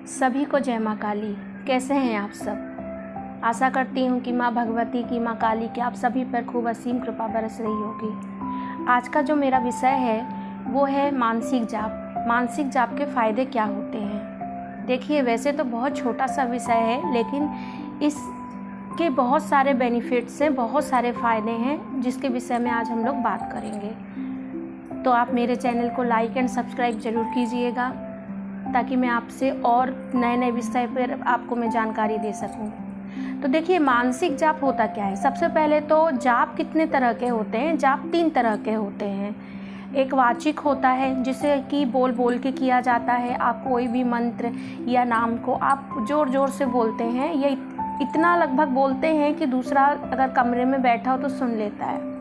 सभी को जय माँ काली। कैसे हैं आप सब? आशा करती हूँ कि माँ भगवती की, माँ काली की आप सभी पर खूब असीम कृपा बरस रही होगी। आज का जो मेरा विषय है वो है मानसिक जाप। मानसिक जाप के फ़ायदे क्या होते हैं? देखिए, वैसे तो बहुत छोटा सा विषय है, लेकिन इसके बहुत सारे बेनिफिट्स हैं, बहुत सारे फ़ायदे हैं, जिसके विषय में आज हम लोग बात करेंगे। तो आप मेरे चैनल को लाइक एंड सब्सक्राइब ज़रूर कीजिएगा, ताकि मैं आपसे और नए नए विषय पर आपको मैं जानकारी दे सकूं। तो देखिए, मानसिक जाप होता क्या है। सबसे पहले तो जाप कितने तरह के होते हैं? जाप 3 तरह के होते हैं। एक वाचिक होता है, जिसे कि बोल बोल के किया जाता है। आप कोई भी मंत्र या नाम को आप ज़ोर ज़ोर से बोलते हैं, ये इतना लगभग बोलते हैं कि दूसरा अगर कमरे में बैठा हो तो सुन लेता है।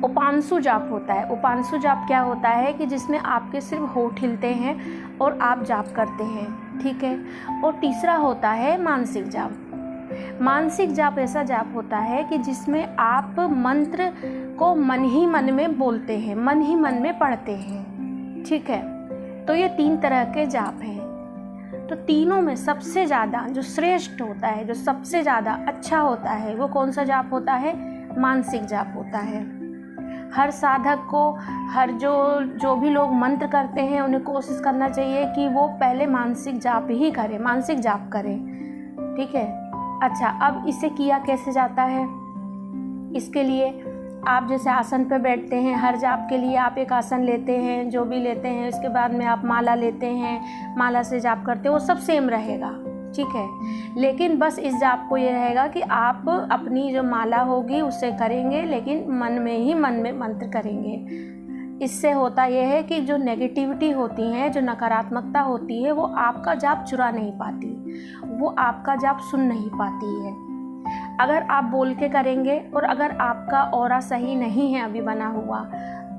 उपांशु जाप होता है। उपांशु जाप क्या होता है कि जिसमें आपके सिर्फ होठ हिलते हैं और आप जाप करते हैं, ठीक है। और तीसरा होता है मानसिक जाप। मानसिक जाप ऐसा जाप होता है कि जिसमें आप मंत्र को मन ही मन में बोलते हैं, मन ही मन में पढ़ते हैं, ठीक है। तो ये 3 तरह के जाप हैं। तो तीनों में सबसे ज़्यादा जो श्रेष्ठ होता है, जो सबसे ज़्यादा अच्छा होता है, वो कौन सा जाप होता है? मानसिक जाप होता है। हर साधक को, हर जो भी लोग मंत्र करते हैं, उन्हें कोशिश करना चाहिए कि वो पहले मानसिक जाप ही करें, मानसिक जाप करें, ठीक है। अच्छा, अब इसे किया कैसे जाता है? इसके लिए आप जैसे आसन पर बैठते हैं, हर जाप के लिए आप एक आसन लेते हैं, जो भी लेते हैं, इसके बाद में आप माला लेते हैं, माला से जाप करते हैं, वो सब सेम रहेगा, ठीक है। लेकिन बस इस जाप को ये रहेगा कि आप अपनी जो माला होगी उससे करेंगे, लेकिन मन में ही मन में मंत्र करेंगे। इससे होता यह है कि जो नेगेटिविटी होती है, जो नकारात्मकता होती है, वो आपका जाप चुरा नहीं पाती, वो आपका जाप सुन नहीं पाती है। अगर आप बोल के करेंगे और अगर आपका ऑरा सही नहीं है अभी बना हुआ,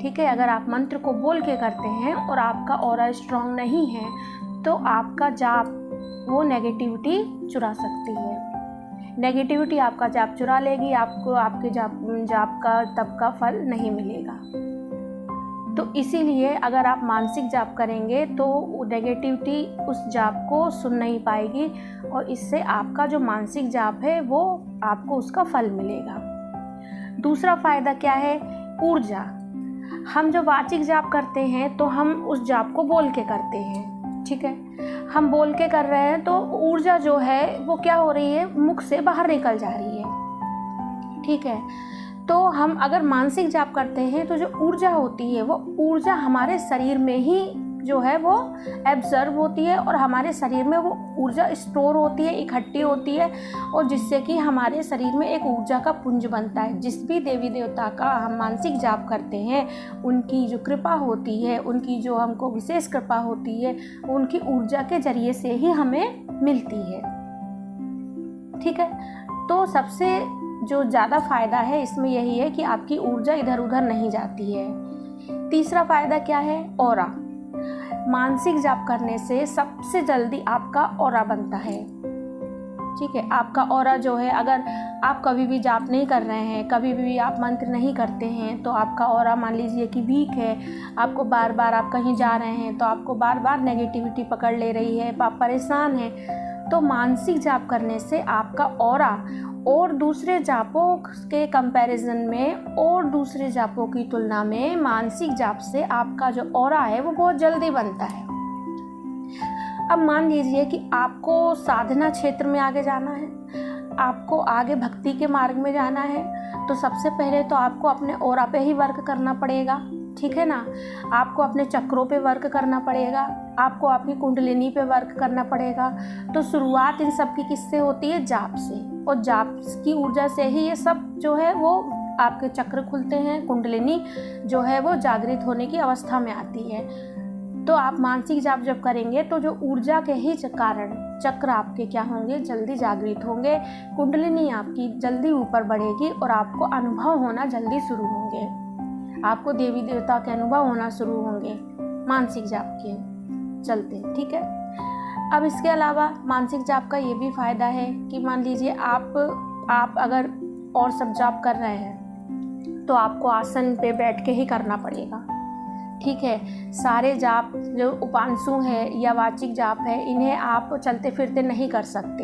ठीक है, अगर आप मंत्र को बोल के करते हैं और आपका ऑरा स्ट्रांग नहीं है, तो आपका जाप वो नेगेटिविटी चुरा सकती है। नेगेटिविटी आपका जाप चुरा लेगी, आपको आपके जाप का तब का फल नहीं मिलेगा। तो इसीलिए अगर आप मानसिक जाप करेंगे तो नेगेटिविटी उस जाप को सुन नहीं पाएगी, और इससे आपका जो मानसिक जाप है वो आपको उसका फल मिलेगा। दूसरा फायदा क्या है? ऊर्जा। हम जो वाचिक जाप करते हैं तो हम उस जाप को बोल के करते हैं, ठीक है। हम बोल के कर रहे हैं तो ऊर्जा जो है वो क्या हो रही है? मुख से बाहर निकल जा रही है, ठीक है। तो हम अगर मानसिक जाप करते हैं तो जो ऊर्जा होती है वो ऊर्जा हमारे शरीर में ही जो है वो एब्जर्व होती है, और हमारे शरीर में वो ऊर्जा स्टोर होती है, इकट्ठी होती है, और जिससे कि हमारे शरीर में एक ऊर्जा का पुंज बनता है। जिस भी देवी देवता का हम मानसिक जाप करते हैं, उनकी जो कृपा होती है, उनकी जो हमको विशेष कृपा होती है, उनकी ऊर्जा के जरिए से ही हमें मिलती है, ठीक है। तो सबसे जो ज़्यादा फायदा है इसमें यही है कि आपकी ऊर्जा इधर उधर नहीं जाती है। तीसरा फायदा क्या है? ऑरा। मानसिक जाप करने से सबसे जल्दी आपका ऑरा बनता है, ठीक है। आपका ऑरा जो है, अगर आप कभी भी जाप नहीं कर रहे हैं, कभी भी आप मंत्र नहीं करते हैं, तो आपका ऑरा मान लीजिए कि वीक है, आपको बार बार आप कहीं जा रहे हैं तो आपको बार बार नेगेटिविटी पकड़ ले रही है, आप परेशान हैं, तो मानसिक जाप करने से आपका ऑरा और दूसरे जापों के कंपैरिजन में और दूसरे जापों की तुलना में मानसिक जाप से आपका जो ऑरा है वो बहुत जल्दी बनता है। अब मान लीजिए कि आपको साधना क्षेत्र में आगे जाना है, आपको आगे भक्ति के मार्ग में जाना है, तो सबसे पहले तो आपको अपने ऑरा पे ही वर्क करना पड़ेगा, ठीक है ना। आपको अपने चक्रों पे वर्क करना पड़ेगा, आपको अपनी कुंडलिनी पे वर्क करना पड़ेगा। तो शुरुआत इन सब की किससे होती है? जाप से, और जाप की ऊर्जा से ही ये सब जो है वो आपके चक्र खुलते हैं, कुंडलिनी जो है वो जागृत होने की अवस्था में आती है। तो आप मानसिक जाप जब करेंगे तो जो ऊर्जा के ही कारण चक्र आपके क्या होंगे? जल्दी जागृत होंगे, कुंडलिनी आपकी जल्दी ऊपर बढ़ेगी, और आपको अनुभव होना जल्दी शुरू होंगे, आपको देवी देवता के अनुभव होना शुरू होंगे मानसिक जाप के चलते, ठीक है। अब इसके अलावा मानसिक जाप का ये भी फायदा है कि मान लीजिए आप अगर और सब जाप कर रहे हैं तो आपको आसन पे बैठ के ही करना पड़ेगा, ठीक है। सारे जाप जो उपांशु है या वाचिक जाप है, इन्हें आप चलते फिरते नहीं कर सकते,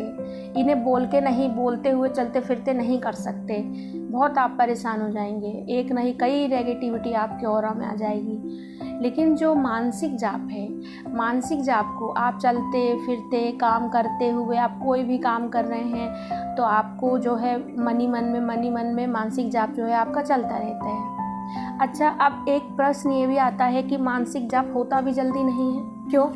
इन्हें बोल के नहीं, बोलते हुए चलते फिरते नहीं कर सकते। बहुत आप परेशान हो जाएंगे, एक नहीं कई नेगेटिविटी आपके ऑरा में आ जाएगी। लेकिन जो मानसिक जाप है, मानसिक जाप को आप चलते फिरते काम करते हुए, आप कोई भी काम कर रहे हैं तो आपको जो है मनी मन में मानसिक जाप जो है आपका चलता रहता है। अच्छा, अब एक प्रश्न ये भी आता है कि मानसिक जाप होता भी जल्दी नहीं है, क्यों?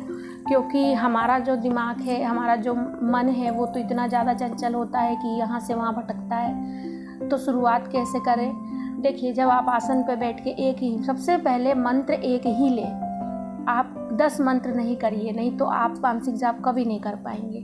क्योंकि हमारा जो दिमाग है, हमारा जो मन है, वो तो इतना ज़्यादा चंचल होता है कि यहाँ से वहाँ भटकता है। तो शुरुआत कैसे करें? देखिए, जब आप आसन पर बैठ के एक ही, सबसे पहले मंत्र एक ही ले, आप 10 मंत्र नहीं करिए, नहीं तो आप मानसिक जाप कभी नहीं कर पाएंगे।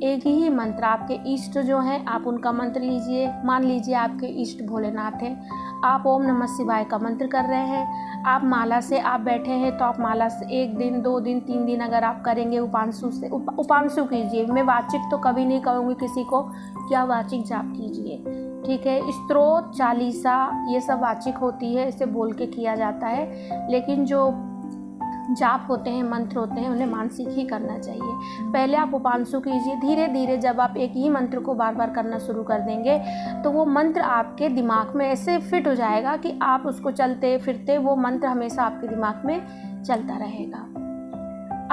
एक ही मंत्र, आपके इष्ट जो हैं आप उनका मंत्र लीजिए। मान लीजिए आपके इष्ट भोलेनाथ हैं, आप ओम नमः शिवाय का मंत्र कर रहे हैं, आप माला से आप बैठे हैं तो आप माला से 1 दिन 2 दिन 3 दिन अगर आप करेंगे उपांशु से, उपांशु कीजिए। मैं वाचिक तो कभी नहीं कहूँगी किसी को क्या वाचिक जाप कीजिए, ठीक है। स्तोत्र, चालीसा ये सब वाचिक होती है, इसे बोल के किया जाता है। लेकिन जो जाप होते हैं, मंत्र होते हैं, उन्हें मानसिक ही करना चाहिए। पहले आप उपांशु कीजिए, धीरे धीरे जब आप एक ही मंत्र को बार बार करना शुरू कर देंगे तो वो मंत्र आपके दिमाग में ऐसे फिट हो जाएगा कि आप उसको चलते फिरते वो मंत्र हमेशा आपके दिमाग में चलता रहेगा।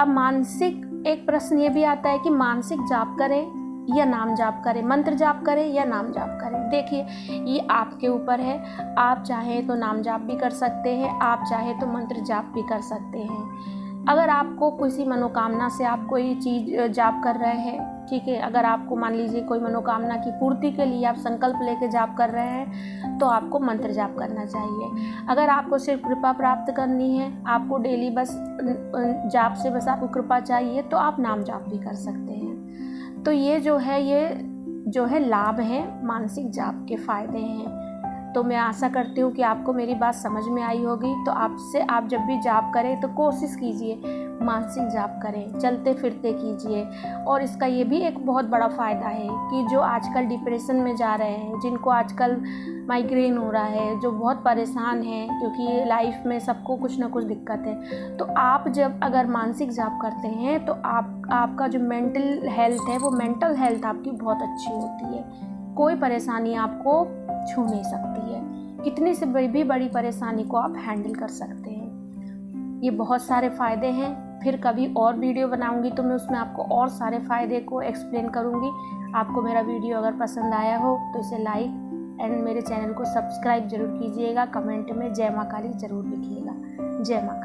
अब मानसिक एक प्रश्न ये भी आता है कि मानसिक जाप करें या नाम जाप करें, मंत्र जाप करें या नाम जाप करें। देखिए, ये आपके ऊपर है, आप चाहें तो नाम जाप भी कर सकते हैं, आप चाहें तो मंत्र जाप भी कर सकते हैं। अगर आपको किसी मनोकामना से आप कोई चीज़ जाप कर रहे हैं, ठीक है, अगर आपको मान लीजिए कोई मनोकामना की पूर्ति के लिए आप संकल्प लेके जाप कर रहे हैं तो आपको मंत्र जाप करना चाहिए। अगर आपको सिर्फ कृपा प्राप्त करनी है, आपको डेली बस जाप से बस आपको कृपा चाहिए, तो आप नाम जाप भी कर सकते हैं। तो ये जो है लाभ हैं, मानसिक जाप के फ़ायदे हैं। तो मैं आशा करती हूँ कि आपको मेरी बात समझ में आई होगी। तो आप जब भी जाप करें तो कोशिश कीजिए मानसिक जाप करें, चलते फिरते कीजिए। और इसका ये भी एक बहुत बड़ा फ़ायदा है कि जो आजकल डिप्रेशन में जा रहे हैं, जिनको आजकल माइग्रेन हो रहा है, जो बहुत परेशान हैं क्योंकि लाइफ में सबको कुछ ना कुछ दिक्कत है, तो आप जब अगर मानसिक जाप करते हैं तो आपका जो मेंटल हेल्थ है, वो मेंटल हेल्थ आपकी बहुत अच्छी होती है। कोई परेशानी आपको छू नहीं सकती है, कितनी से भी बड़ी परेशानी को आप हैंडल कर सकते हैं। ये बहुत सारे फ़ायदे हैं। फिर कभी और वीडियो बनाऊंगी तो मैं उसमें आपको और सारे फ़ायदे को एक्सप्लेन करूंगी। आपको मेरा वीडियो अगर पसंद आया हो तो इसे लाइक एंड मेरे चैनल को सब्सक्राइब जरूर कीजिएगा। कमेंट में जय माँ काली जरूर लिखिएगा। जय माँ काली।